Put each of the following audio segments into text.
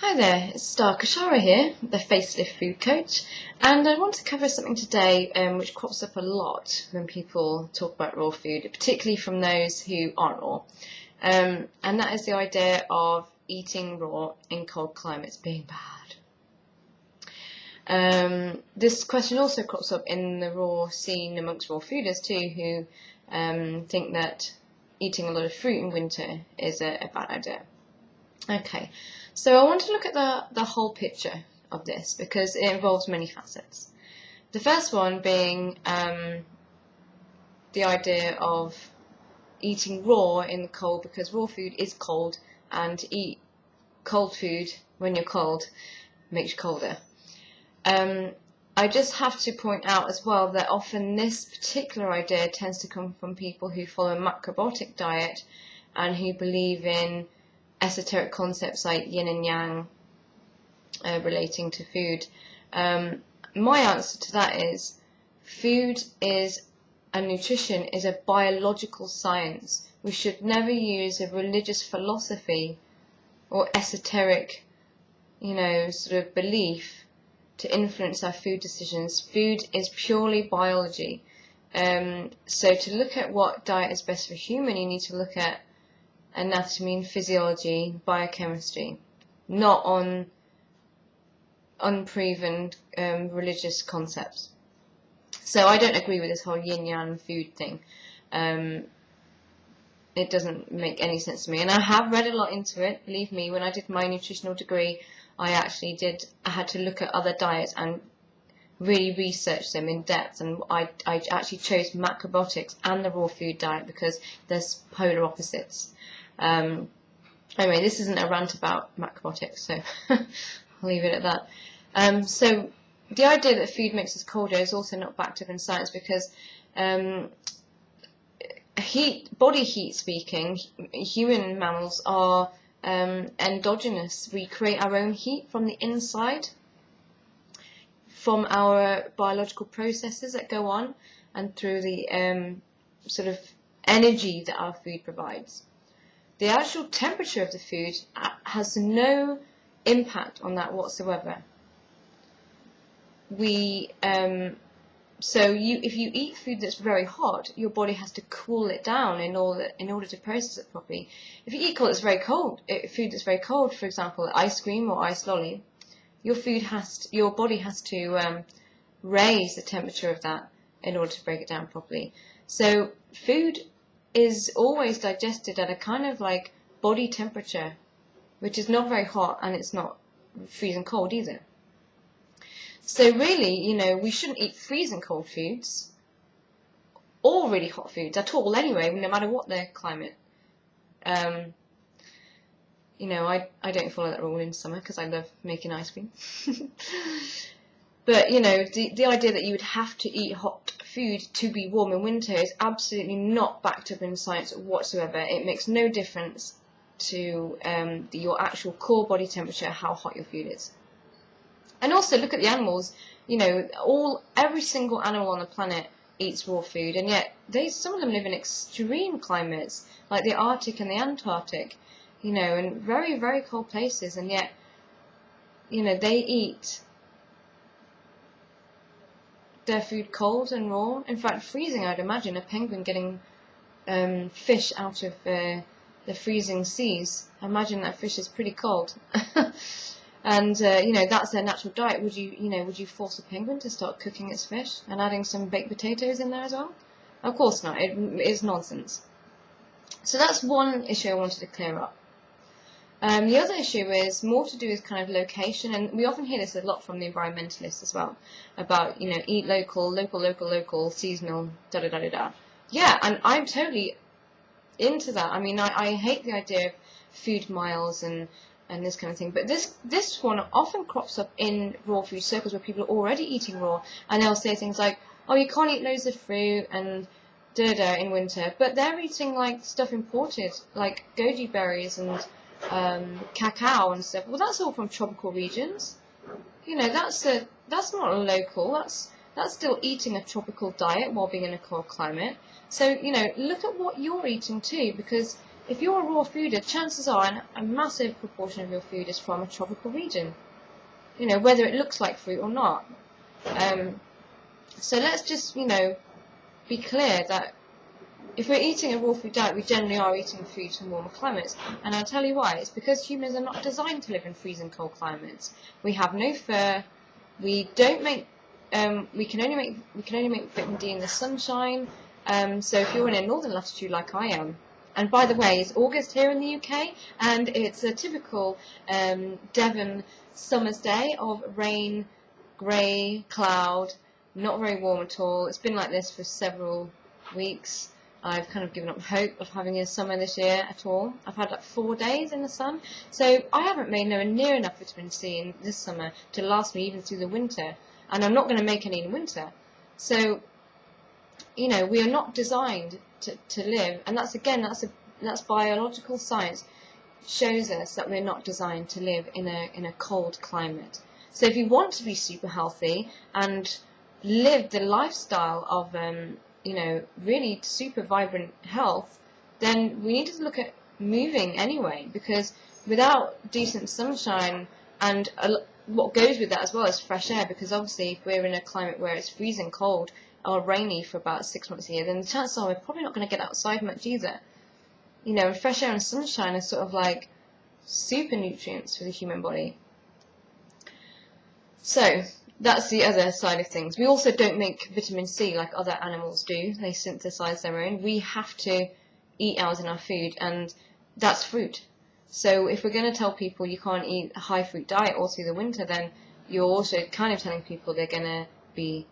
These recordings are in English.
Hi there, it's Khechara here, the Facelift food coach, and I want to cover something today which crops up a lot when people talk about raw food, particularly from those who aren't raw, and that is the idea of eating raw in cold climates being bad. This question also crops up in the raw scene amongst raw fooders too, who think that eating a lot of fruit in winter is a bad idea. Okay, so I want to look at the whole picture of this because it involves many facets. The first one being the idea of eating raw in the cold, because raw food is cold, and to eat cold food when you're cold makes you colder. I just have to point out as well that often this particular idea tends to come from people who follow a macrobiotic diet and who believe in esoteric concepts like yin and yang relating to food. My answer to that is food and nutrition is a biological science. We should never use a religious philosophy or esoteric, sort of belief to influence our food decisions. Food is purely biology. So to look at what diet is best for a human, you need to look at anatomy and physiology, biochemistry, not on unproven religious concepts. So I don't agree with this whole yin-yang food thing. It doesn't make any sense to me, and I have read a lot into it. Believe me, when I did my nutritional degree, I had to look at other diets and really research them in depth, and I actually chose macrobiotics and the raw food diet because there's polar opposites. Anyway, this isn't a rant about macrobiotics, so I'll leave it at that. So the idea that food makes us colder is also not backed up in science because body heat speaking, human mammals are endogenous. We create our own heat from the inside, from our biological processes that go on and through the sort of energy that our food provides. The actual temperature of the food has no impact on that whatsoever. If you eat food that's very hot, your body has to cool it down in order to process it properly. If you eat food that's very cold, for example, ice cream or ice lolly, your body has to raise the temperature of that in order to break it down properly. So food is always digested at a kind of like body temperature, which is not very hot and it's not freezing cold either. So really, we shouldn't eat freezing cold foods or really hot foods at all anyway, no matter what their climate. I don't follow that rule in summer because I love making ice cream. But, the idea that you would have to eat hot food to be warm in winter is absolutely not backed up in science whatsoever. It makes no difference to your actual core body temperature, how hot your food is. And also look at the animals. Every single animal on the planet eats raw food, and yet some of them live in extreme climates, like the Arctic and the Antarctic, in very, very cold places, and yet, they eat their food cold and raw. In fact, freezing, I'd imagine. A penguin getting fish out of the freezing seas. I imagine that fish is pretty cold. And that's their natural diet. Would you force a penguin to start cooking its fish and adding some baked potatoes in there as well? Of course not. It is nonsense. So that's one issue I wanted to clear up. The other issue is more to do with kind of location, and we often hear this a lot from the environmentalists as well, about, eat local, seasonal, da-da-da-da-da. Yeah, and I'm totally into that. I mean, I hate the idea of food miles and this kind of thing, but this one often crops up in raw food circles where people are already eating raw, and they'll say things like, oh, you can't eat loads of fruit and da-da in winter, but they're eating like stuff imported, like goji berries and cacao and stuff. Well, that's all from tropical regions. That's not local. That's still eating a tropical diet while being in a cold climate. So look at what you're eating too, because if you're a raw fooder, chances are a massive proportion of your food is from a tropical region, whether it looks like fruit or not. So let's just, be clear that if we're eating a raw food diet, we generally are eating food from warmer climates. And I'll tell you why. It's because humans are not designed to live in freezing cold climates. We have no fur. We don't make. We can only make vitamin D in the sunshine. So if you're in a northern latitude like I am, and by the way, it's August here in the UK, and it's a typical Devon summer's day of rain, grey, cloud, not very warm at all. It's been like this for several weeks. I've kind of given up hope of having a summer this year at all. I've had like 4 days in the sun, so I haven't made nowhere near enough vitamin C in this summer to last me even through the winter, and I'm not going to make any in winter. So, we are not designed to live, and that's biological science shows us that we're not designed to live in a cold climate. So if you want to be super healthy and live the lifestyle of really super vibrant health, then we need to look at moving anyway, because without decent sunshine and what goes with that as well is fresh air, because obviously if we're in a climate where it's freezing cold or rainy for about 6 months a year, then the chances are we're probably not going to get outside much either. And fresh air and sunshine are sort of like super nutrients for the human body. So that's the other side of things. We also don't make vitamin C like other animals do. They synthesize their own. We have to eat ours in our food, and that's fruit. So if we're going to tell people you can't eat a high fruit diet all through the winter, then you're also kind of telling people they're going to be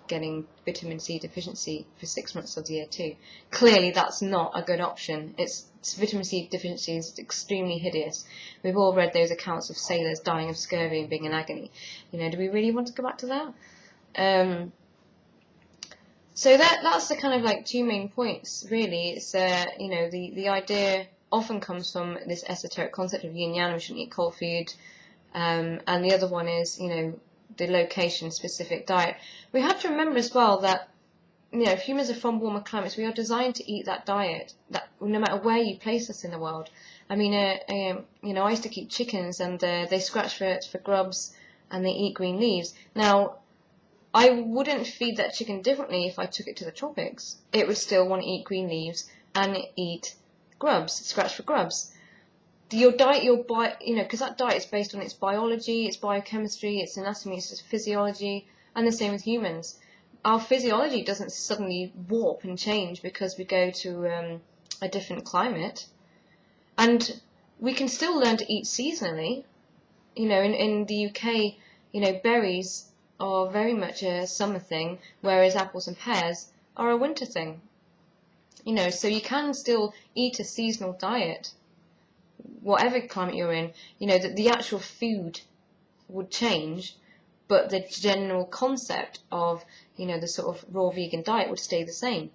getting vitamin C deficiency for 6 months of the year too. Clearly that's not a good option. Vitamin C deficiency is extremely hideous. We've all read those accounts of sailors dying of scurvy and being in agony. Do we really want to go back to that? So that's the kind of like 2 main points really. It's the idea often comes from this esoteric concept of yin yang, we shouldn't eat cold food, and the other one is the location specific diet. We have to remember as well that if humans are from warmer climates, we are designed to eat that diet, that no matter where you place us in the world. I mean, I used to keep chickens, and they scratch for grubs, and they eat green leaves. Now, I wouldn't feed that chicken differently if I took it to the tropics. It would still want to eat green leaves and eat grubs, scratch for grubs. Your diet, because that diet is based on its biology, its biochemistry, its anatomy, its physiology, and the same with humans. Our physiology doesn't suddenly warp and change because we go to a different climate, and we can still learn to eat seasonally. In the UK, berries are very much a summer thing, whereas apples and pears are a winter thing. So you can still eat a seasonal diet, whatever climate you're in. The actual food would change, but the general concept of the sort of raw vegan diet would stay the same.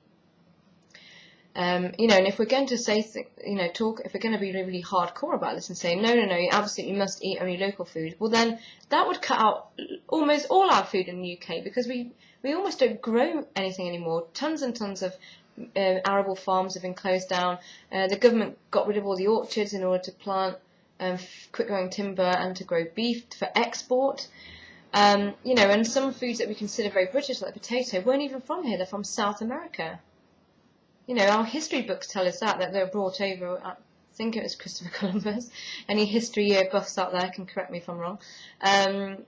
And if we're going to say if we're going to be really hardcore about this and say no, you absolutely must eat only local food, well then that would cut out almost all our food in the UK, because we almost don't grow anything anymore. Tons and tons of arable farms have been closed down. The government got rid of all the orchards in order to plant quick-growing timber and to grow beef for export. And some foods that we consider very British, like potato, weren't even from here. They're from South America. Our history books tell us that they were brought over. I think it was Christopher Columbus. Any history buffs out there can correct me if I'm wrong. And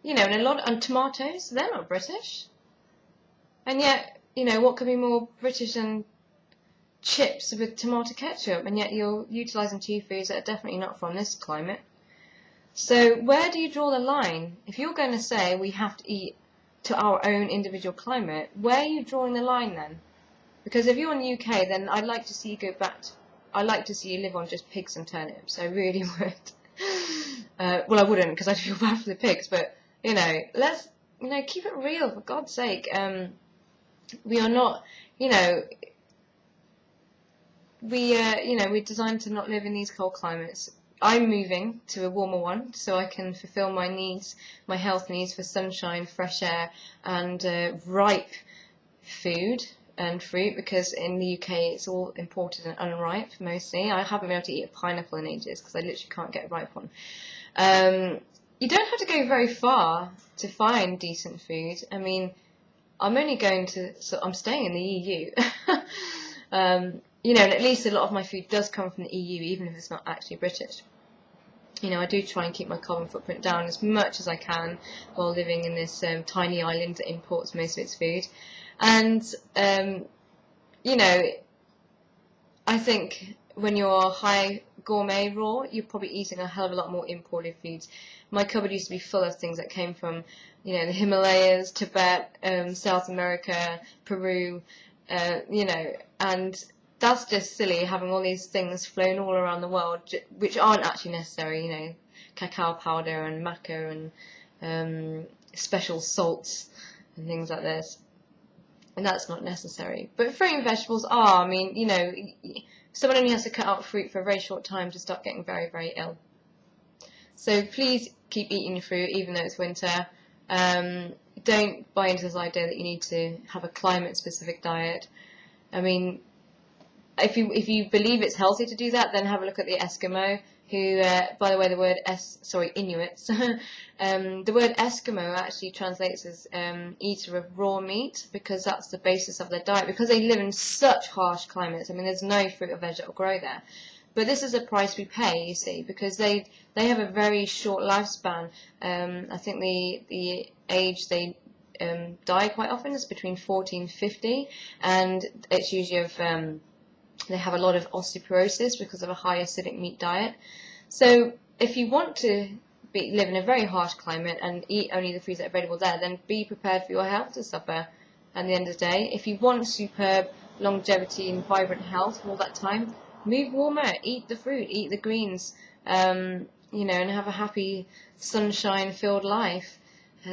tomatoes, they're not British. And yet, what could be more British than chips with tomato ketchup? And yet you're utilising 2 foods that are definitely not from this climate. So where do you draw the line? If you're going to say we have to eat to our own individual climate, where are you drawing the line then? Because if you're in the UK, then I'd like to see you go back. I'd like to see you live on just pigs and turnips. I really would. Well, I wouldn't, because I'd feel bad for the pigs. But let's keep it real, for God's sake. We are not, we're designed to not live in these cold climates. I'm moving to a warmer one so I can fulfill my needs, my health needs for sunshine, fresh air, and ripe food, and fruit, because in the UK it's all imported and unripe mostly. I haven't been able to eat a pineapple in ages because I literally can't get a ripe one. You don't have to go very far to find decent food. I mean, I'm only going to, so I'm staying in the EU. You know, and at least a lot of my food does come from the EU, even if it's not actually British. You know, I do try and keep my carbon footprint down as much as I can while living in this tiny island that imports most of its food. And, you know, I think when you're high gourmet raw, you're probably eating a hell of a lot more imported foods. My cupboard used to be full of things that came from, you know, the Himalayas, Tibet, South America, Peru, you know, and that's just silly, having all these things flown all around the world, which aren't actually necessary, you know, cacao powder and maca and special salts and things like this. And that's not necessary. But fruit and vegetables are. I mean, you know, someone only has to cut out fruit for a very short time to start getting very, very ill. So please keep eating your fruit, even though it's winter. Don't buy into this idea that you need to have a climate-specific diet. I mean, if you believe it's healthy to do that, then have a look at the Eskimo, who, by the way, the word Inuits. The word Eskimo actually translates as eater of raw meat, because that's the basis of their diet, because they live in such harsh climates. I mean, there's no fruit or veg that will grow there. But this is a price we pay, you see, because they have a very short lifespan. I think the age they die quite often is between 40 and 50, and it's usually of they have a lot of osteoporosis because of a high acidic meat diet. So if you want to live in a very harsh climate and eat only the foods that are available there, then be prepared for your health to suffer at the end of the day. If you want superb longevity and vibrant health for all that time, move warmer, eat the fruit, eat the greens, you know, and have a happy, sunshine-filled life.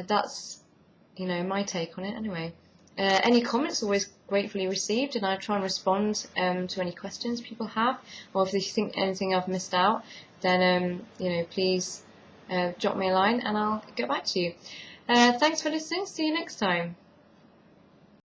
That's, you know, my take on it anyway. Any comments are always gratefully received, and I'll try and respond to any questions people have, or if you think anything I've missed out, then you know, please drop me a line and I'll get back to you. Thanks for listening. See you next time.